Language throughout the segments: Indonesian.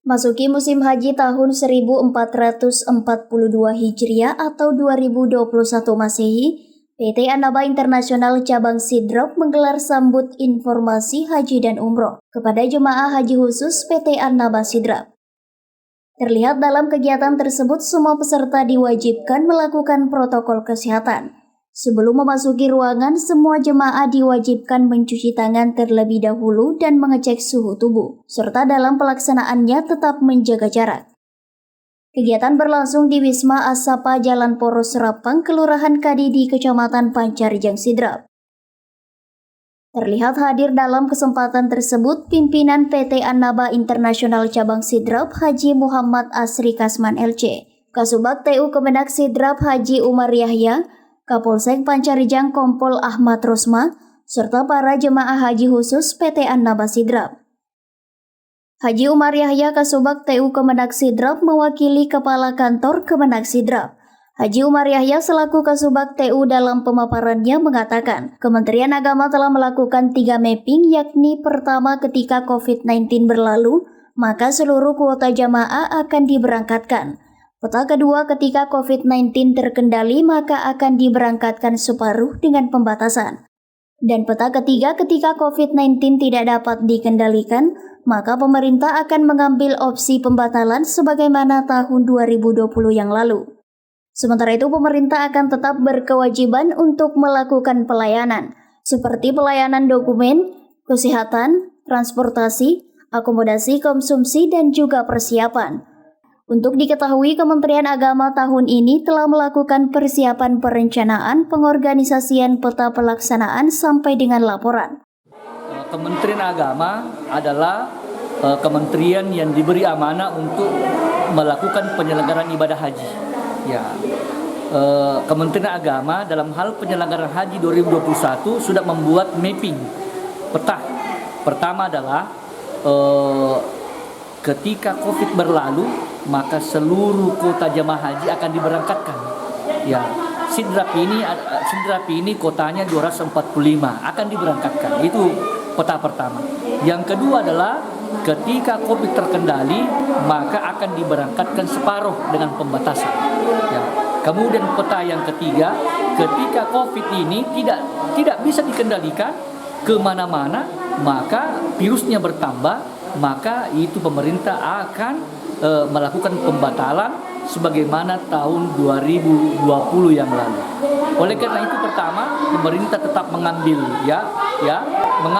Masuki musim haji tahun 1442 Hijriah atau 2021 Masehi, PT Annaba Internasional Cabang Sidrap menggelar sambut informasi haji dan umroh kepada jemaah haji khusus PT Annaba Sidrap. Terlihat dalam kegiatan tersebut, semua peserta diwajibkan melakukan protokol kesehatan. Sebelum memasuki ruangan, semua jemaah diwajibkan mencuci tangan terlebih dahulu dan mengecek suhu tubuh, serta dalam pelaksanaannya tetap menjaga jarak. Kegiatan berlangsung di Wisma Asapa Jalan Poros Serapang, Kelurahan Kadidi, Kecamatan Pancarjang Sidrap. Terlihat hadir dalam kesempatan tersebut pimpinan PT Annaba Internasional Cabang Sidrap Haji Muhammad Asri Kasman LC, Kasubag TU Kemenak Sidrap Haji Umar Yahya, Kapolsek Pancarjang Kompol Ahmad Rosma, serta para jemaah haji khusus PT Annaba Sidrap. Haji Umar Yahya Kasubag TU Kemenak Sidrap mewakili Kepala Kantor Kemenak Sidrap. Haji Umar Yahya selaku Kasubag TU dalam pemaparannya mengatakan, Kementerian Agama telah melakukan 3 mapping, yakni pertama ketika COVID-19 berlalu, maka seluruh kuota jamaah akan diberangkatkan. Peta kedua, ketika COVID-19 terkendali maka akan diberangkatkan separuh dengan pembatasan. Dan peta ketiga, ketika COVID-19 tidak dapat dikendalikan, maka pemerintah akan mengambil opsi pembatalan sebagaimana tahun 2020 yang lalu. Sementara itu, pemerintah akan tetap berkewajiban untuk melakukan pelayanan, seperti pelayanan dokumen, kesehatan, transportasi, akomodasi konsumsi, dan juga persiapan. Untuk diketahui, Kementerian Agama tahun ini telah melakukan persiapan perencanaan pengorganisasian peta pelaksanaan sampai dengan laporan. Kementerian Agama adalah kementerian yang diberi amanah untuk melakukan penyelenggaraan ibadah haji. Ya, Kementerian Agama dalam hal penyelenggaraan haji 2021 sudah membuat mapping peta. Pertama adalah ketika COVID berlalu, maka seluruh kuota jemaah haji akan diberangkatkan. Ya, Sidrap ini kotanya 245 akan diberangkatkan. Itu peta pertama. Yang kedua adalah ketika COVID terkendali, maka akan diberangkatkan separuh dengan pembatasan. Ya. Kemudian peta yang ketiga, ketika COVID ini tidak bisa dikendalikan kemana-mana, maka virusnya bertambah, maka itu pemerintah akan melakukan pembatalan sebagaimana tahun 2020 yang lalu. Oleh karena itu, pertama, pemerintah tetap mengambil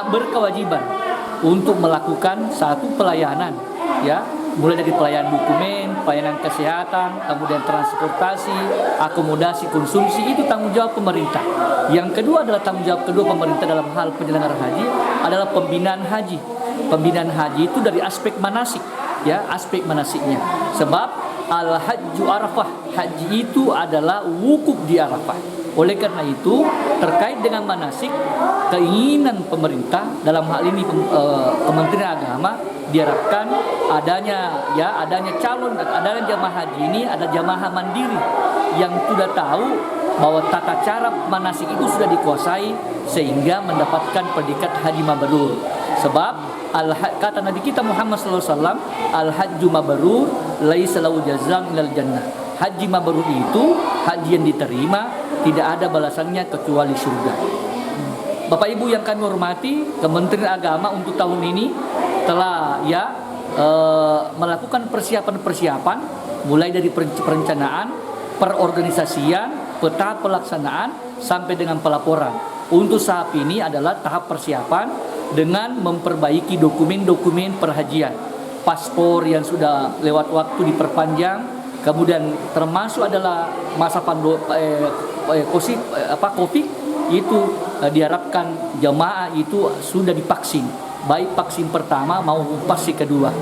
berkewajiban untuk melakukan satu pelayanan, mulai dari pelayanan dokumen, pelayanan kesehatan, kemudian transportasi, akomodasi konsumsi, itu tanggung jawab pemerintah. Yang kedua adalah tanggung jawab kedua pemerintah dalam hal penyelenggaraan haji adalah pembinaan haji. Pembinaan haji itu dari aspek manasik, aspek manasiknya. Sebab al-hajju arafah, haji itu adalah wukuf di Arafah. Oleh karena itu, terkait dengan manasik, keinginan pemerintah dalam hal ini Kementerian Agama diharapkan adanya jamaah haji ini ada jamaah mandiri yang sudah tahu bahwa tata cara manasik itu sudah dikuasai sehingga mendapatkan predikat haji mabrur. Sebab kata Nabi kita Muhammad SAW, al-hajju mabrur laisa lahu jazaa'un ilal jannah. Haji mabrur itu haji yang diterima, tidak ada balasannya kecuali surga. Bapak Ibu yang kami hormati, Kementerian Agama untuk tahun ini telah melakukan persiapan mulai dari perencanaan, perorganisasian, peta pelaksanaan sampai dengan pelaporan. Untuk saat ini adalah tahap persiapan dengan memperbaiki dokumen-dokumen perhajian, paspor yang sudah lewat waktu diperpanjang, kemudian termasuk adalah masa COVID itu diharapkan jemaah itu sudah divaksin, baik vaksin pertama maupun vaksin kedua.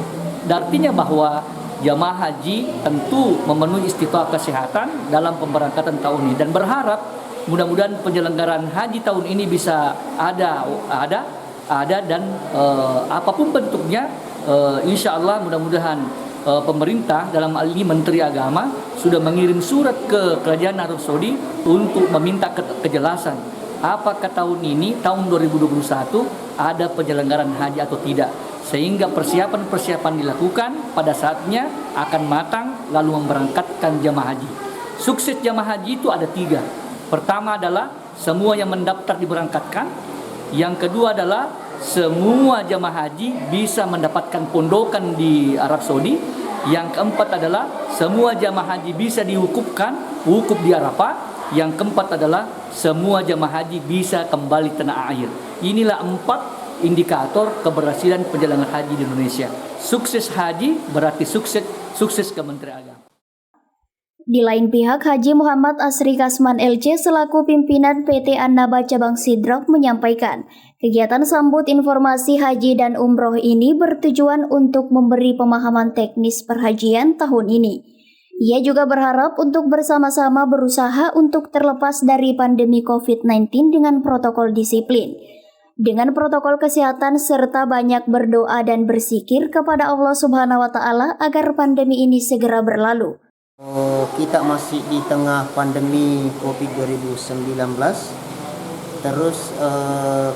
Artinya bahwa jemaah haji tentu memenuhi istiqomah kesehatan dalam pemberangkatan tahun ini, dan berharap mudah-mudahan penyelenggaraan haji tahun ini bisa ada dan apapun bentuknya, insya Allah mudah-mudahan pemerintah dalam hal ini Menteri Agama sudah mengirim surat ke Kerajaan Arab Saudi untuk meminta kejelasan apakah tahun ini, tahun 2021 ada penyelenggaraan haji atau tidak. sehingga persiapan-persiapan dilakukan pada saatnya akan matang lalu memberangkatkan jamaah haji. Sukses jamaah haji itu ada 3. Pertama adalah semua yang mendaftar diberangkatkan. Yang kedua adalah semua jamaah haji bisa mendapatkan pondokan di Arab Saudi. Yang keempat adalah semua jamaah haji bisa diwukufkan, wukuf di Arafah. Yang keempat adalah semua jamaah haji bisa kembali tanah air. Inilah 4 indikator keberhasilan perjalanan haji di Indonesia. Sukses haji berarti sukses Kementerian Agama. Di lain pihak, Haji Muhammad Asri Kasman LC selaku pimpinan PT An-Naba Cabang Sidrap menyampaikan, kegiatan sambut informasi haji dan umroh ini bertujuan untuk memberi pemahaman teknis perhajian tahun ini. Ia juga berharap untuk bersama-sama berusaha untuk terlepas dari pandemi COVID-19 dengan protokol disiplin. Dengan protokol kesehatan serta banyak berdoa dan berzikir kepada Allah Subhanahu wa Ta'ala agar pandemi ini segera berlalu. Kita masih di tengah pandemi COVID 2019. Terus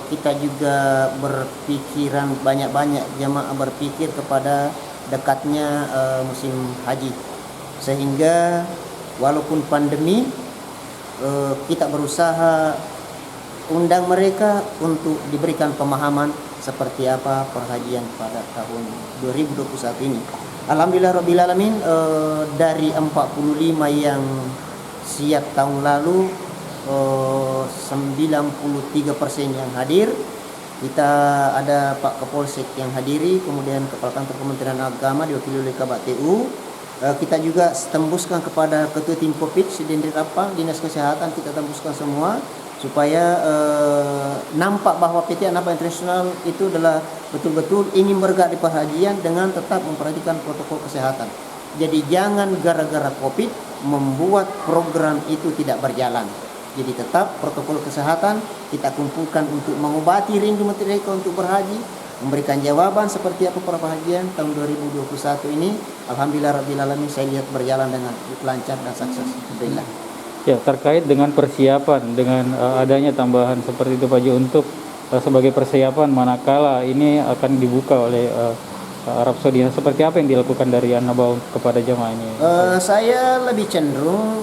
kita juga berpikiran banyak-banyak jamaah berpikir kepada dekatnya musim haji. Sehingga walaupun pandemi kita berusaha undang mereka untuk diberikan pemahaman seperti apa perhajian pada tahun 2021 ini. Alhamdulillah Rabbil Alamin, dari 45 yang siap tahun lalu, 93% yang hadir. Kita ada Pak Kapolsek yang hadiri, kemudian Kepala Kantor Kementerian Agama diwakili oleh Kabak TU. Kita juga tembuskan kepada Ketua Tim Covid Sidendri Rapang, Dinas Kesehatan kita tembuskan semua supaya nampak bahwa PT An-Naba Internasional itu adalah betul-betul ingin bergerak di perhajian dengan tetap memperhatikan protokol kesehatan. Jadi jangan gara-gara COVID membuat program itu tidak berjalan. Jadi tetap protokol kesehatan kita kumpulkan untuk mengobati rindu mereka untuk berhaji, memberikan jawaban seperti apa perhajian tahun 2021 ini. Alhamdulillah Rabbil Alamin, saya lihat berjalan dengan lancar dan sukses. Alhamdulillah. Ya, terkait dengan persiapan, dengan adanya tambahan seperti itu Pak Ji, untuk sebagai persiapan manakala ini akan dibuka oleh Arab Saudi, seperti apa yang dilakukan dari An-Naba kepada jamaah ini? Saya lebih cenderung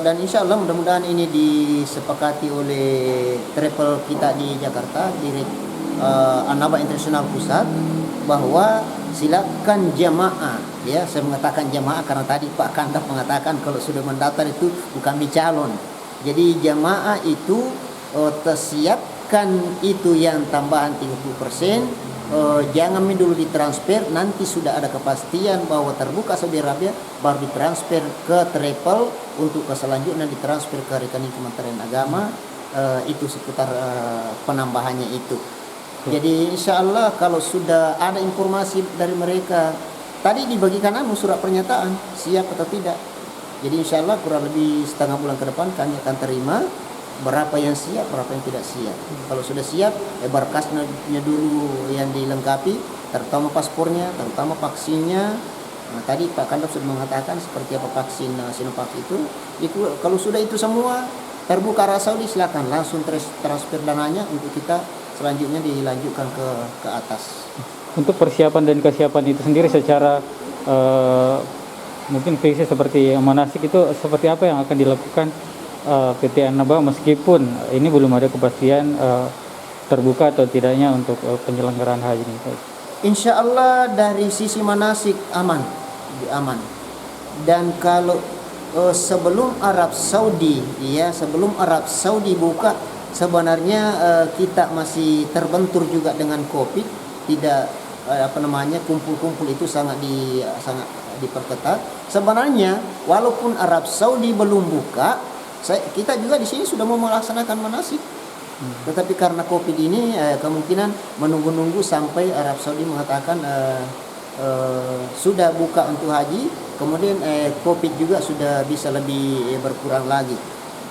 dan insya Allah mudah-mudahan ini disepakati oleh travel kita di Jakarta, di An-Naba Internasional Pusat, bahwa silakan jamaah, ya saya mengatakan jamaah karena tadi Pak Kandap mengatakan kalau sudah mendaftar itu bukan calon. Jadi jamaah itu tersiapkan itu yang tambahan 30%, jangan dulu ditransfer, nanti sudah ada kepastian bahwa terbuka Saudi Arabia baru ditransfer ke travel untuk ke selanjutnya ditransfer ke rekening Kementerian Agama, itu seputar penambahannya itu. Jadi insya Allah kalau sudah ada informasi dari mereka, tadi dibagikan surat pernyataan siap atau tidak. Jadi insya Allah kurang lebih setengah bulan ke depan kami akan terima berapa yang siap, berapa yang tidak siap. Kalau sudah siap, berkasnya dulu yang dilengkapi, terutama paspornya, terutama vaksinnya. Nah, tadi Pak Kandap sudah mengatakan seperti apa vaksin Sinovac itu kalau sudah itu semua terbuka Arab Saudi, silakan langsung transfer dananya untuk kita selanjutnya dilanjutkan ke atas. Untuk persiapan dan kesiapan itu sendiri secara mungkin fisik seperti manasik itu seperti apa yang akan dilakukan PT An-Naba meskipun ini belum ada kepastian terbuka atau tidaknya untuk penyelenggaraan haji ini? Insya Allah dari sisi manasik aman. Dan kalau sebelum Arab Saudi buka, sebenarnya kita masih terbentur juga dengan COVID, tidak kumpul-kumpul itu sangat diperketat. Sebenarnya walaupun Arab Saudi belum buka, kita juga di sini sudah mau melaksanakan manasik. Tetapi karena COVID ini kemungkinan menunggu-nunggu sampai Arab Saudi mengatakan sudah buka untuk haji, kemudian COVID juga sudah bisa lebih berkurang lagi.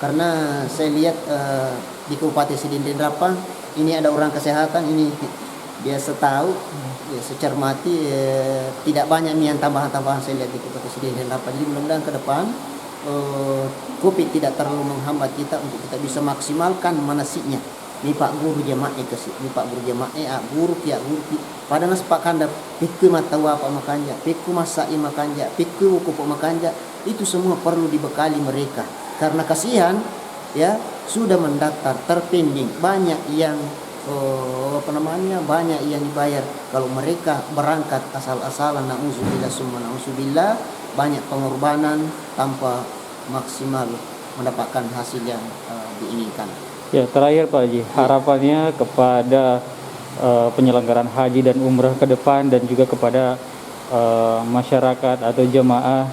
Karena saya lihat di Kabupaten Sidindin Rapang ini ada orang kesehatan ini biasa tahu, secermati tidak banyak yang tambahan-tambahan saya lihat di Kabupaten Sidindin Rapang. Jadi mudah-mudahan ke depan COVID tidak terlalu menghambat kita untuk kita bisa maksimalkan manasiknya. Ini Pak Guru Jamaah, pihak guru pada nas pakanda pikku matawa apa makanja, pikku masai makanja, pikku kupu makanja, itu semua perlu dibekali mereka. Karena kasihan ya sudah mendaftar terpending banyak yang banyak yang dibayar. Kalau mereka berangkat asal-asalan, nauzubillah summa nauzubillah, banyak pengorbanan tanpa maksimal mendapatkan hasil yang diinginkan. Ya, terakhir Pak Haji, harapannya kepada penyelenggaraan haji dan umrah ke depan dan juga kepada masyarakat atau jemaah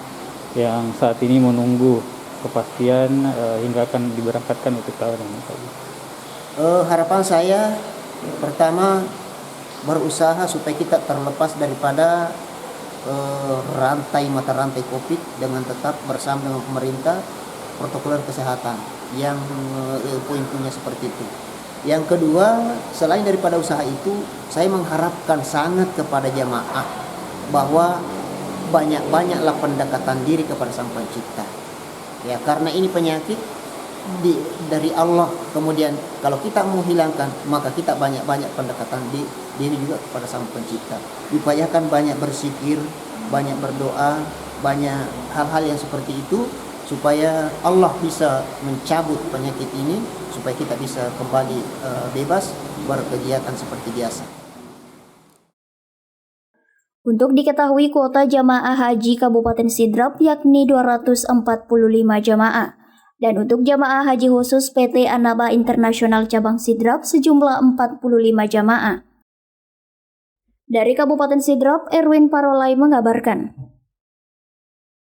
yang saat ini menunggu kepastian hingga akan diberangkatkan untuk tahun ini, Pak Haji. Harapan saya pertama berusaha supaya kita terlepas daripada mata rantai COVID dengan tetap bersama dengan pemerintah protokol kesehatan yang poin-poinnya seperti itu. Yang kedua, selain daripada usaha itu, saya mengharapkan sangat kepada jamaah bahwa banyak-banyaklah pendekatan diri kepada Sang Pencipta. Ya, karena ini penyakit dari Allah. Kemudian kalau kita mau hilangkan, maka kita banyak-banyak pendekatan diri juga kepada Sang Pencipta. Diupayakan banyak berzikir, banyak berdoa, banyak hal-hal yang seperti itu, supaya Allah bisa mencabut penyakit ini, supaya kita bisa kembali bebas berkegiatan seperti biasa. Untuk diketahui kuota jamaah haji Kabupaten Sidrap yakni 245 jamaah. Dan untuk jamaah haji khusus PT Annaba Internasional Cabang Sidrap sejumlah 45 jamaah. Dari Kabupaten Sidrap, Erwin Parolai mengabarkan.